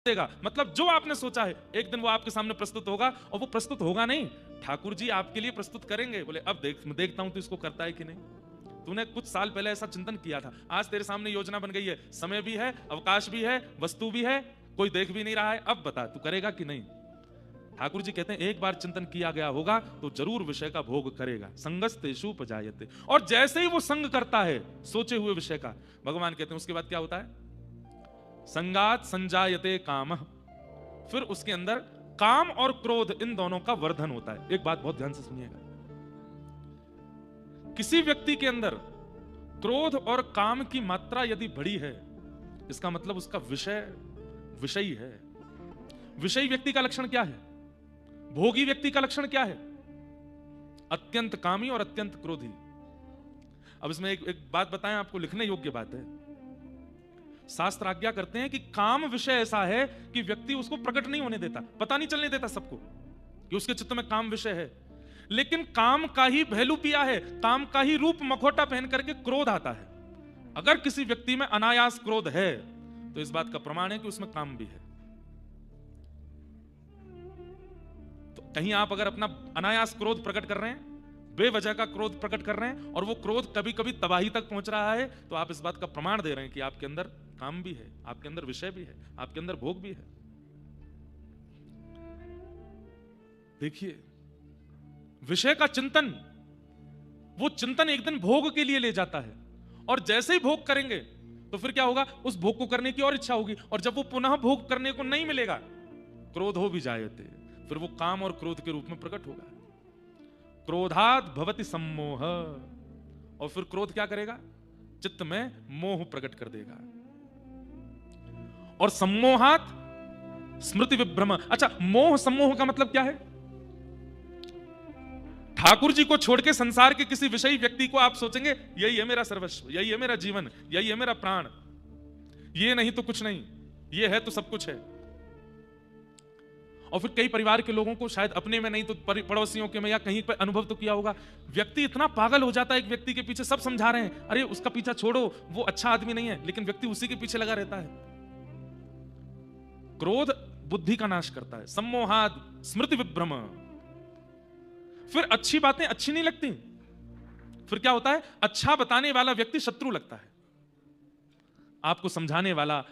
देगा, मतलब जो आपने सोचा है एक दिन वो आपके सामने प्रस्तुत होगा, और वो प्रस्तुत होगा नहीं, ठाकुर जी आपके लिए प्रस्तुत करेंगे। बोले अब देखता हूं तो इसको करता है कि नहीं। तूने कुछ साल पहले ऐसा चिंतन किया था, आज तेरे सामने योजना बन गई है, समय भी है, अवकाश भी है, वस्तु भी है, कोई देख भी नहीं रहा है, अब बता तू करेगा कि नहीं। ठाकुर जी कहते हैं एक बार चिंतन किया गया होगा तो जरूर विषय का भोग करेगा। संगस्तेषु उपजायते, और जैसे ही वो संग करता है सोचे हुए विषय का, भगवान कहते हैं उसके बाद क्या होता है, संगात संजायते काम, फिर उसके अंदर काम और क्रोध इन दोनों का वर्धन होता है। एक बात बहुत ध्यान से सुनिएगा, किसी व्यक्ति के अंदर क्रोध और काम की मात्रा यदि बढ़ी है, इसका मतलब उसका विषयी है। विषयी व्यक्ति का लक्षण क्या है, भोगी व्यक्ति का लक्षण क्या है, अत्यंत कामी और अत्यंत क्रोधी। अब इसमें एक बात बताएं, आपको लिखने योग्य बात है। शास्त्र आज्ञा करते हैं कि काम विषय ऐसा है कि व्यक्ति उसको प्रकट नहीं होने देता, पता नहीं चलने देता सबको कि उसके चित्त में काम विषय है, लेकिन काम का ही भैलू पिया है, काम का ही रूप मखौटा पहन करके क्रोध आता है। अगर किसी व्यक्ति में अनायास क्रोध है तो इस बात का प्रमाण है कि उसमें काम भी है। तो कहीं आप अगर अपना अनायास क्रोध प्रकट कर रहे हैं, बेवजह का क्रोध प्रकट कर रहे हैं, और वो क्रोध कभी कभी तबाही तक पहुंच रहा है, तो आप इस बात का प्रमाण दे रहे हैं कि आपके अंदर काम भी है, आपके अंदर विषय भी है, आपके अंदर भोग भी है। देखिए, विषय का चिंतन, वो चिंतन एक दिन भोग के लिए ले जाता है, और जैसे ही भोग करेंगे तो फिर क्या होगा, उस भोग को करने की और इच्छा होगी, और जब वो पुनः भोग करने को नहीं मिलेगा, क्रोध हो भी जायते, फिर वो काम और क्रोध के रूप में प्रकट होगा। क्रोधात भवति सम्मोह, और फिर क्रोध क्या करेगा, चित्त में मोह प्रकट कर देगा, और सम्मोहात स्मृति विभ्रम। अच्छा, मोह सम्मोह का मतलब क्या है, ठाकुर जी को छोड़ के संसार के किसी विषयी व्यक्ति को आप सोचेंगे यही है मेरा सर्वस्व, यही है मेरा जीवन, यही है मेरा प्राण, ये नहीं तो कुछ नहीं, ये है तो सब कुछ है। और फिर कई परिवार के लोगों को, शायद अपने में नहीं तो पड़ोसियों के में या कहीं पर अनुभव तो किया होगा, व्यक्ति इतना पागल हो जाता है, एक व्यक्ति के पीछे सब समझा रहे हैं, अरे उसका पीछा छोड़ो, वो अच्छा आदमी नहीं है, लेकिन व्यक्ति उसी के पीछे लगा रहता है। क्रोध बुद्धि का नाश करता है, सम्मोहाद स्मृति विभ्रम। फिर अच्छी बातें अच्छी नहीं लगती, फिर क्या होता है, अच्छा बताने वाला व्यक्ति शत्रु लगता है, आपको समझाने वाला,